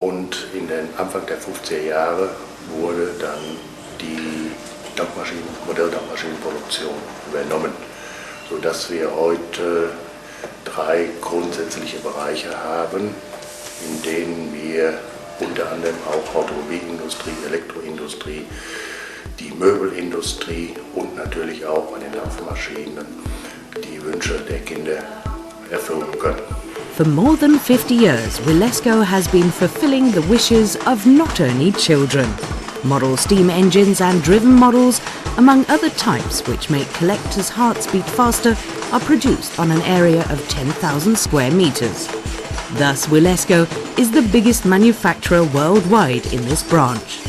Und in den Anfang der 50er Jahre wurde dann die Modelldampfmaschinenproduktion übernommen, sodass wir heute 3 grundsätzliche Bereiche haben, in denen wir unter anderem auch Automobilindustrie, Elektroindustrie, die Möbelindustrie und natürlich auch bei den Dampfmaschinen die Wünsche der Kinder erfüllen können. For more than 50 years, Wilesco has been fulfilling the wishes of not only children. Model steam engines and driven models, among other types which make collectors' hearts beat faster, are produced on an area of 10,000 square meters. Thus, Wilesco is the biggest manufacturer worldwide in this branch.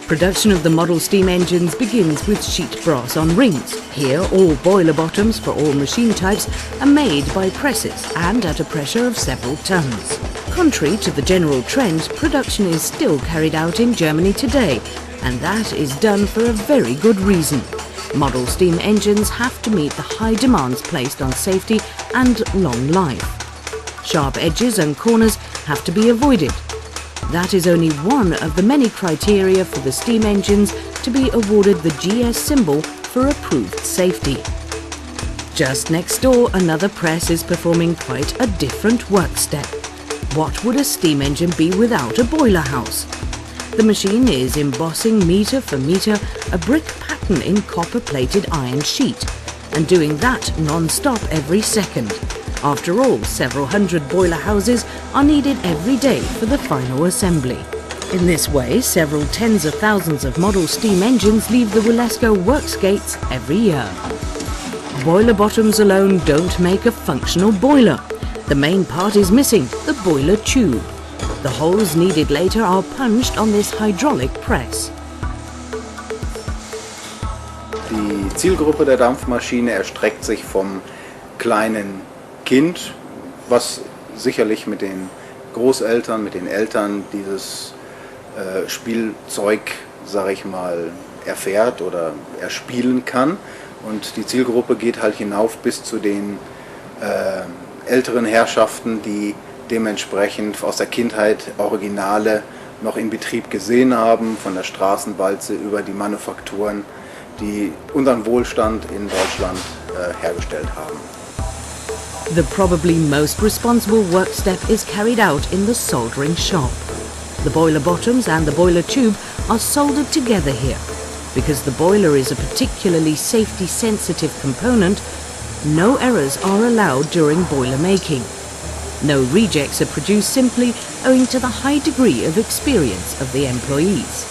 Production of the model steam engines begins with sheet brass on rings. Here, all boiler bottoms for all machine types are made by presses and at a pressure of several tons. Contrary to the general trend, production is still carried out in Germany today, and that is done for a very good reason. Model steam engines have to meet the high demands placed on safety and long life. Sharp edges and corners have to be avoided. That is only one of the many criteria for the steam engines to be awarded the GS symbol for approved safety. Just next door, another press is performing quite a different work step. What would a steam engine be without a boiler house? The machine is embossing metre for metre a brick pattern in copper-plated iron sheet, and doing that non-stop every second. After all, several hundred boiler houses are needed every day for the final assembly. In this way, several tens of thousands of model steam engines leave the Wilesco works gates every year. Boiler bottoms alone don't make a functional boiler. The main part is missing, the boiler tube. The holes needed later are punched on this hydraulic press. Die Zielgruppe der Dampfmaschine erstreckt sich vom kleinen Kind, was sicherlich mit den Großeltern, mit den Eltern dieses Spielzeug, sage ich mal, erfährt oder erspielen kann. Und die Zielgruppe geht halt hinauf bis zu den älteren Herrschaften, die dementsprechend aus der Kindheit Originale noch in Betrieb gesehen haben, von der Straßenwalze über die Manufakturen, die unseren Wohlstand in Deutschland hergestellt haben. The probably most responsible work step is carried out in the soldering shop. The boiler bottoms and the boiler tube are soldered together here. Because the boiler is a particularly safety-sensitive component, no errors are allowed during boiler making. No rejects are produced simply owing to the high degree of experience of the employees.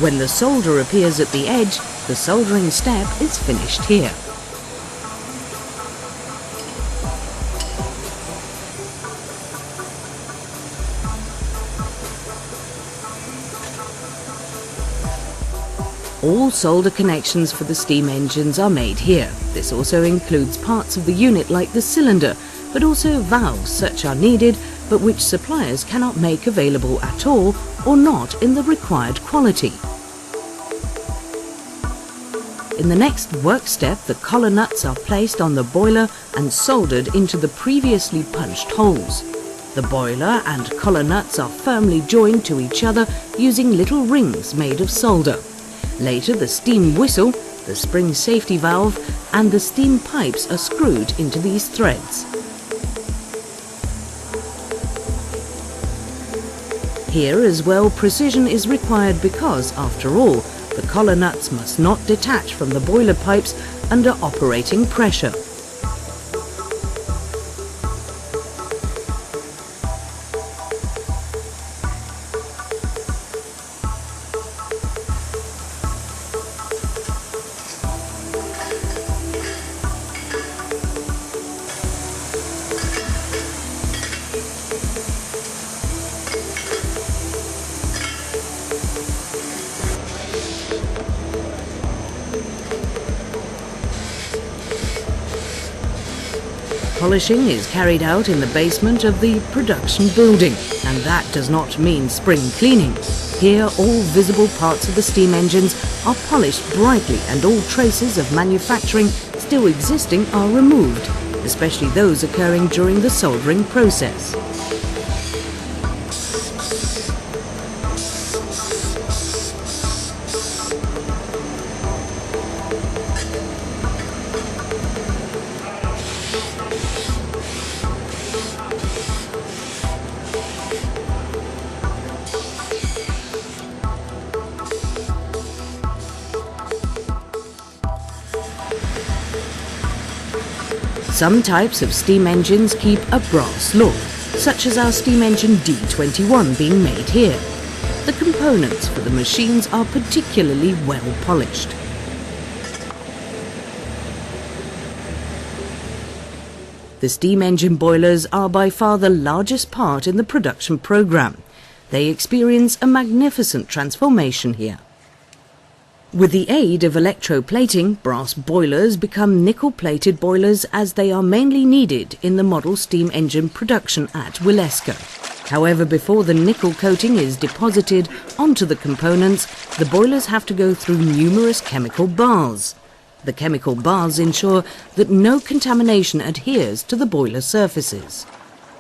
When the solder appears at the edge, the soldering step is finished here. All solder connections for the steam engines are made here. This also includes parts of the unit like the cylinder, but also valves such are needed, but which suppliers cannot make available at all or not in the required quality. In the next work step, the collar nuts are placed on the boiler and soldered into the previously punched holes. The boiler and collar nuts are firmly joined to each other using little rings made of solder. Later, the steam whistle, the spring safety valve, and the steam pipes are screwed into these threads. Here as well, precision is required because, after all, the collar nuts must not detach from the boiler pipes under operating pressure. polishing is carried out in the basement of the production building, and that does not mean spring cleaning. Here, all visible parts of the steam engines are polished brightly and all traces of manufacturing still existing are removed, especially those occurring during the soldering process. Some types of steam engines keep a brass look, such as our steam engine D21 being made here. The components for the machines are particularly well polished. The steam engine boilers are by far the largest part in the production program. They experience a magnificent transformation here. With the aid of electroplating, brass boilers become nickel-plated boilers as they are mainly needed in the model steam engine production at Wilesco. However, before the nickel coating is deposited onto the components, the boilers have to go through numerous chemical baths. The chemical baths ensure that no contamination adheres to the boiler surfaces.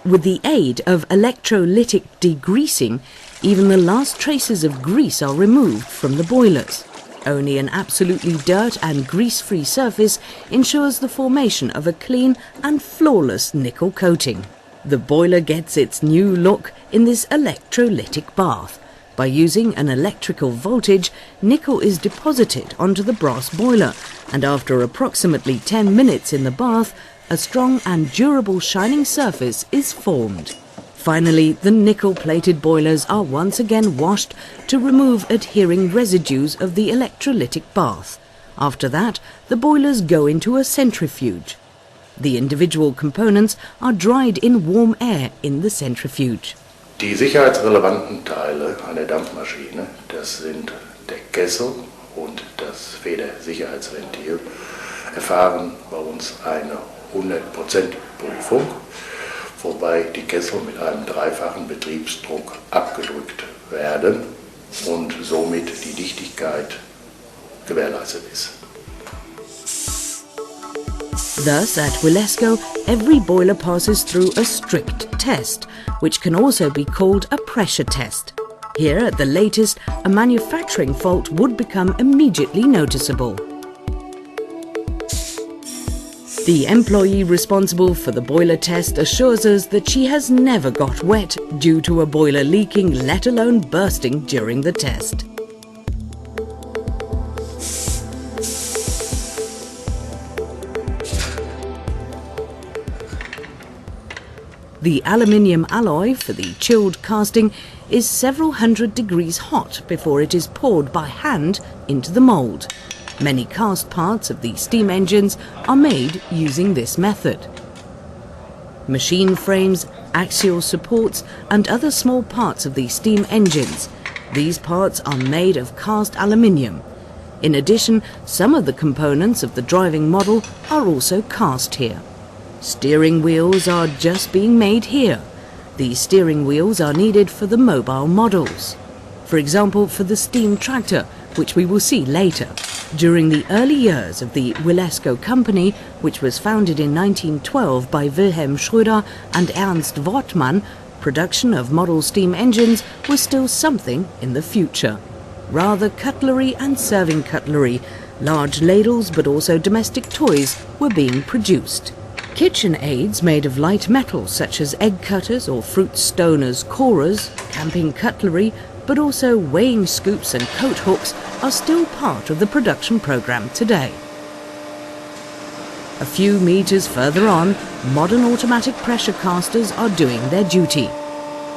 With the aid of electrolytic degreasing, even the last traces of grease are removed from the boilers. Only an absolutely dirt and grease-free surface ensures the formation of a clean and flawless nickel coating. The boiler gets its new look in this electrolytic bath. By using an electrical voltage, nickel is deposited onto the brass boiler, and after approximately 10 minutes in the bath, a strong and durable shining surface is formed. Finally, the nickel-plated boilers are once again washed to remove adhering residues of the electrolytic bath. After that, the boilers go into a centrifuge. The individual components are dried in warm air in the centrifuge. Die sicherheitsrelevanten Teile einer Dampfmaschine, das sind der Kessel und das Federsicherheitsventil, erfahren bei uns eine 100% Prüfung, wobei die Kessel mit einem dreifachen Betriebsdruck abgedrückt werden und somit die Dichtigkeit gewährleistet ist. Thus, at Wilesco, every boiler passes through a strict test, which can also be called a pressure test. Here, at the latest, a manufacturing fault would become immediately noticeable. The employee responsible for the boiler test assures us that she has never got wet due to a boiler leaking, let alone bursting during the test. The aluminium alloy for the chilled casting is several hundred degrees hot before it is poured by hand into the mould. Many cast parts of the steam engines are made using this method. Machine frames, axial supports and other small parts of the steam engines. These parts are made of cast aluminium. In addition, some of the components of the driving model are also cast here. Steering wheels are just being made here. These steering wheels are needed for the mobile models. For example, for the steam tractor, which we will see later. During the early years of the Wilesco company, which was founded in 1912 by Wilhelm Schröder and Ernst Wortmann, production of model steam engines was still something in the future. Rather cutlery and serving cutlery, large ladles but also domestic toys were being produced. Kitchen aids made of light metal such as egg cutters or fruit stoners, corers, camping cutlery, but also weighing scoops and coat hooks are still part of the production program today. A few meters further on, modern automatic pressure casters are doing their duty.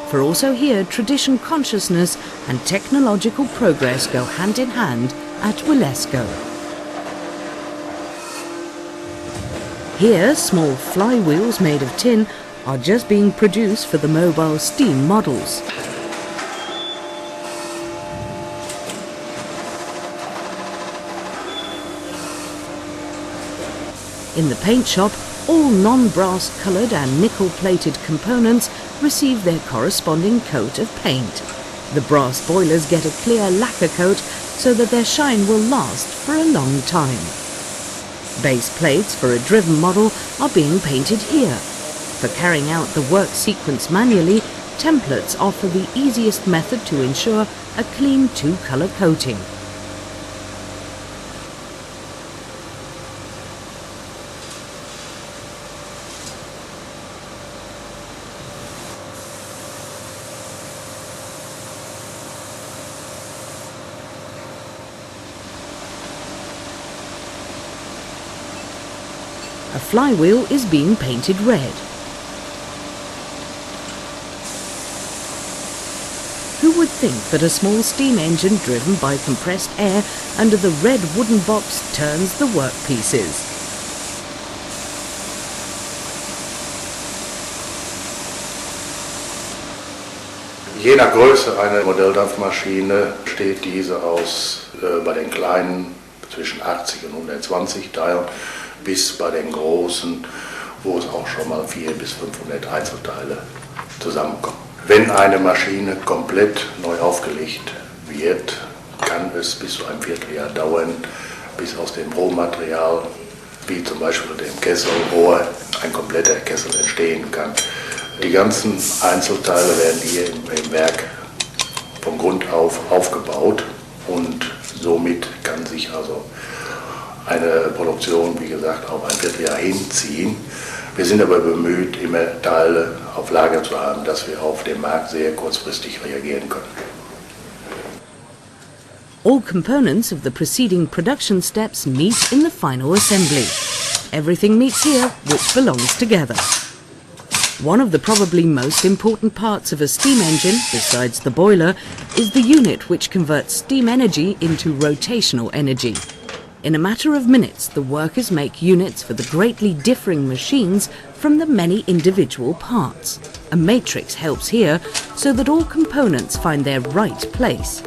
For also here, tradition consciousness and technological progress go hand in hand at Wilesco. Here, small flywheels made of tin are just being produced for the mobile steam models. In the paint shop, All non-brass coloured and nickel-plated components receive their corresponding coat of paint. The brass boilers get a clear lacquer coat so that their shine will last for a long time. Base plates for a driven model are being painted here. For carrying out the work sequence manually, templates offer the easiest method to ensure a clean two-colour coating. A flywheel is being painted red. Who would think that a small steam engine driven by compressed air under the red wooden box turns the workpieces? Je nach Größe einer Modelldampfmaschine besteht diese aus bei den kleinen zwischen 80 und 120 Teilen bis bei den großen, wo es auch schon mal 400 bis 500 Einzelteile zusammenkommen. Wenn eine Maschine komplett neu aufgelegt wird, kann es bis zu einem Vierteljahr dauern, bis aus dem Rohmaterial, wie zum Beispiel dem Kesselrohr, ein kompletter Kessel entstehen kann. Die ganzen Einzelteile werden hier im Werk von Grund auf aufgebaut und somit kann sich also eine Produktion, wie gesagt, auf ein Vierteljahr hinziehen. Wir sind aber bemüht, immer Teile auf Lager zu haben, dass wir auf dem Markt sehr kurzfristig reagieren können. All components of the preceding production steps meet in the final assembly. Everything meets here, which belongs together. One of the probably most important parts of a steam engine, besides the boiler, is the unit which converts steam energy into rotational energy. In a matter of minutes, the workers make units for the greatly differing machines from the many individual parts. A matrix helps here so that all components find their right place.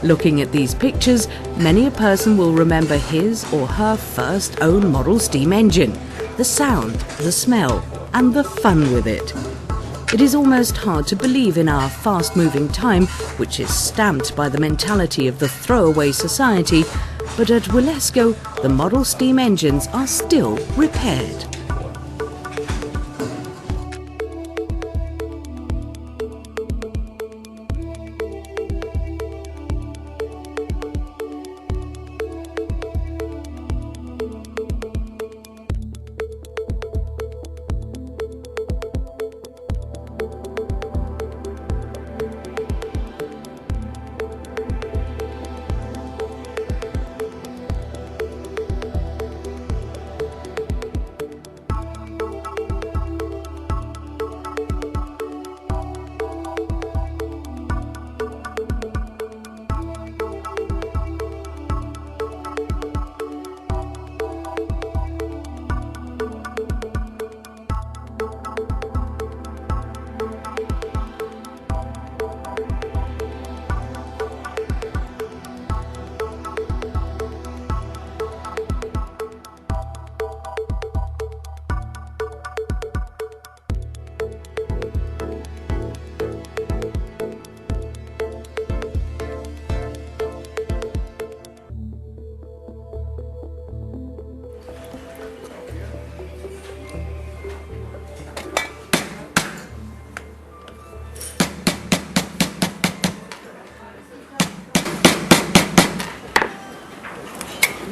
Looking at these pictures, many a person will remember his or her first own model steam engine, the sound, the smell, and the fun with it. It is almost hard to believe in our fast-moving time, which is stamped by the mentality of the throwaway society, but at Wilesco, the model steam engines are still repaired.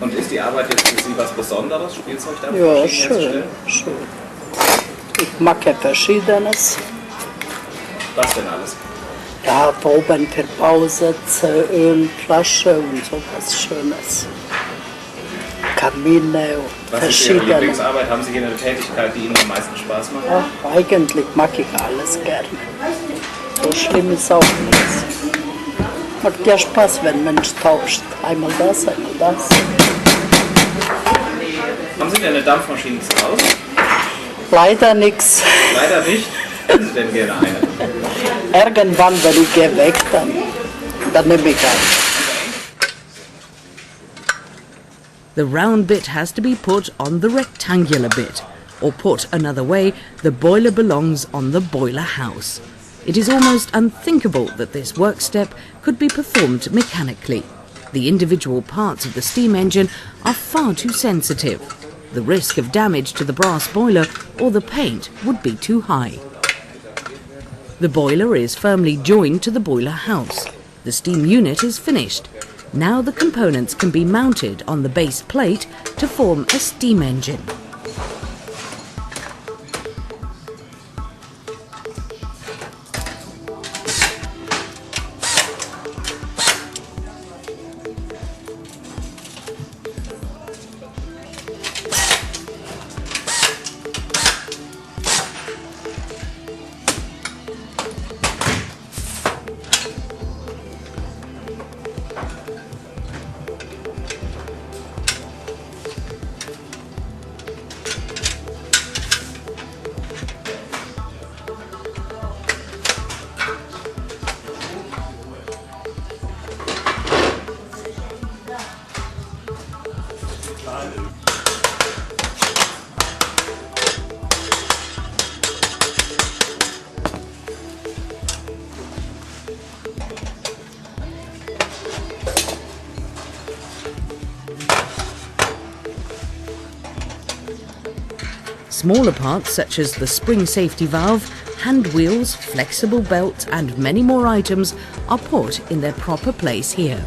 Und ist die Arbeit jetzt für Sie was Besonderes, Spielzeugdampf? Ja, schön, schön. Ich mag ja Verschiedenes. Was denn alles? Ja, oben der Bausitze, Ölflasche und so was Schönes. Kamine und Was ist Ihre Lieblingsarbeit? Haben Sie hier eine Tätigkeit, die Ihnen am meisten Spaß macht? Ja, eigentlich mag ich alles gerne. So schlimm ist auch nichts. Macht ja Spaß, wenn Mensch tauscht. Einmal das, einmal das. Haben Sie denn eine Dampfmaschine zu Hause? Leider nichts. Leider nicht. Hätten Sie denn gerne eine? Irgendwann, wenn ich gehe weg, dann nehme ich eine. The round bit has to be put on the rectangular bit, or put another way, the boiler belongs on the boiler house. It is almost unthinkable that this work step could be performed mechanically. The individual parts of the steam engine are far too sensitive. The risk of damage to the brass boiler or the paint would be too high. The boiler is firmly joined to the boiler house. The steam unit is finished. Now the components can be mounted on the base plate to form a steam engine. Smaller parts such as the spring safety valve, hand wheels, flexible belt and many more items are put in their proper place here.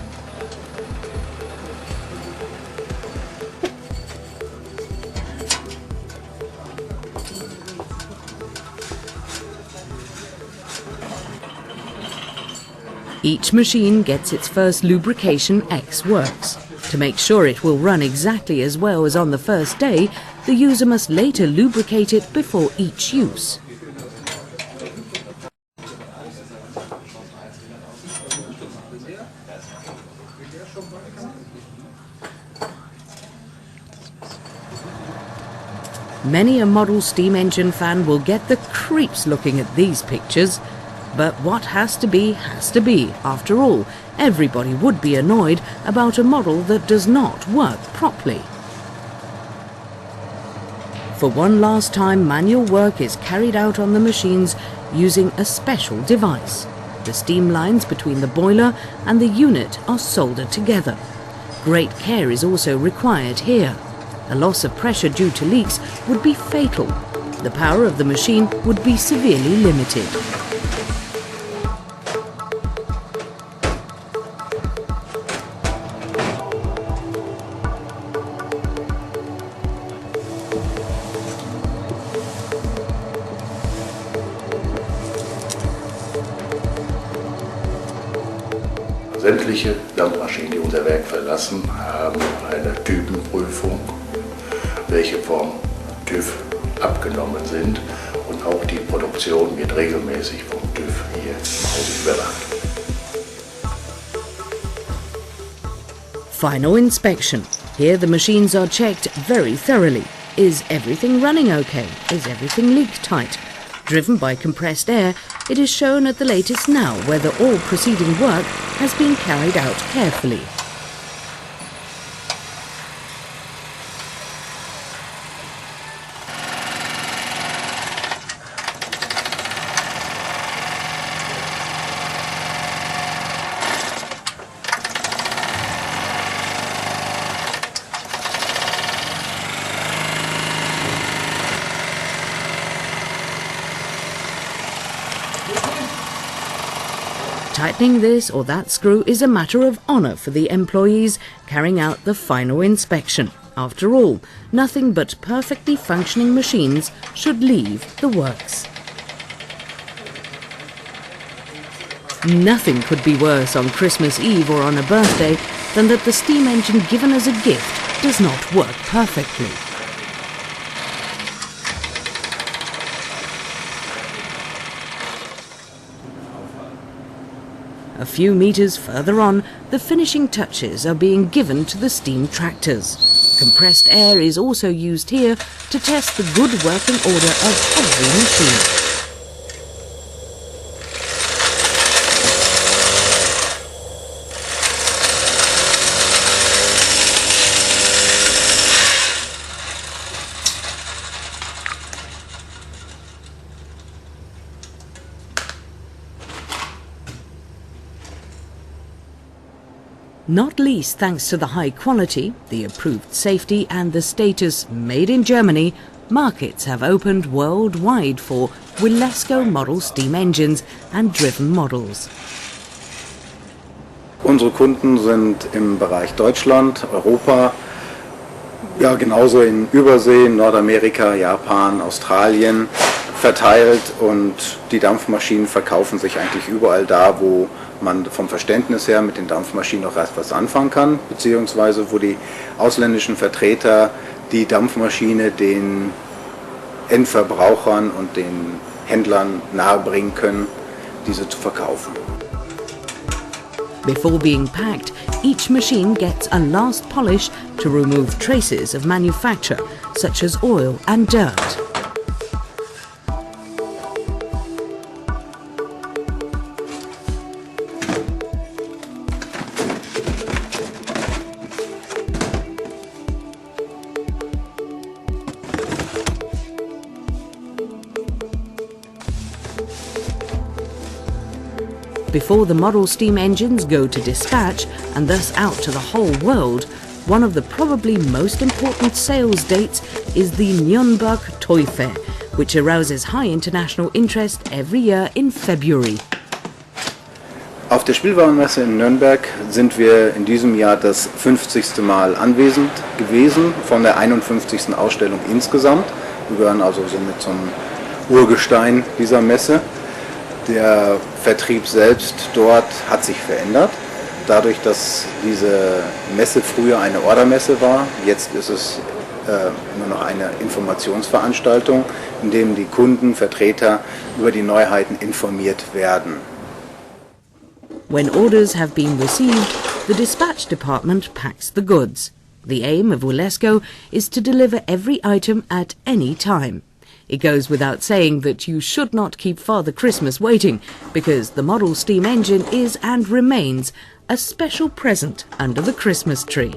Each machine gets its first lubrication ex-works. To make sure it will run exactly as well as on the first day, the user must later lubricate it before each use. Many a model steam engine fan will get the creeps looking at these pictures. But what has to be, has to be. After all, everybody would be annoyed about a model that does not work properly. For one last time, manual work is carried out on the machines using a special device. The steam lines between the boiler and the unit are soldered together. Great care is also required here. A loss of pressure due to leaks would be fatal. The power of the machine would be severely limited. Sämtliche Dampfmaschinen, die unser Werk verlassen, haben eine Typenprüfung, welche vom TÜV abgenommen sind, und auch die Produktion wird regelmäßig vom TÜV hier im Hause überwacht. Final inspection. Here the machines are checked very thoroughly. Is everything running okay? Is everything leak tight? Driven by compressed air, it is shown at the latest now whether all preceding work has been carried out carefully. Tightening this or that screw is a matter of honour for the employees carrying out the final inspection. After all, nothing but perfectly functioning machines should leave the works. Nothing could be worse on Christmas Eve or on a birthday than that the steam engine given as a gift does not work perfectly. A few meters further on, the finishing touches are being given to the steam tractors. Compressed air is also used here to test the good working order of every machine. Not least thanks to the high quality, the approved safety and the status made in Germany, markets have opened worldwide for Wilesco model steam engines and driven models. Unsere Kunden sind im Bereich Deutschland, Europa, ja genauso in Übersee, Nordamerika, Japan, Australien verteilt, und die Dampfmaschinen verkaufen sich eigentlich überall da, wo man vom Verständnis her mit den Dampfmaschinen noch etwas anfangen kann, beziehungsweise wo die ausländischen Vertreter die Dampfmaschine den Endverbrauchern und den Händlern nahebringen können, diese zu verkaufen. Before being packed, each machine gets a last polish to remove traces of manufacture, such as oil and dirt. Before the model steam engines go to dispatch and thus out to the whole world, one of the probably most important sales dates is the Nürnberg Toy Fair, which arouses high international interest every year in February. Auf der Spielwarenmesse in Nürnberg sind wir in diesem Jahr das 50. Mal anwesend gewesen von der 51. Ausstellung insgesamt. Wir gehören also somit zum Urgestein dieser Messe. Der Vertrieb selbst dort hat sich verändert, dadurch, dass diese Messe früher eine Ordermesse war. Jetzt ist es nur noch eine Informationsveranstaltung, in dem die Kunden, Vertreter über die Neuheiten informiert werden. When orders have been received, the dispatch department packs the goods. The aim of Wilesco is to deliver every item at any time. It goes without saying that you should not keep Father Christmas waiting, because the model steam engine is and remains a special present under the Christmas tree.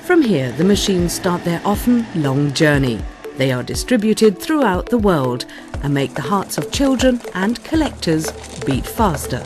From here, the machines start their often long journey. They are distributed throughout the world and make the hearts of children and collectors beat faster.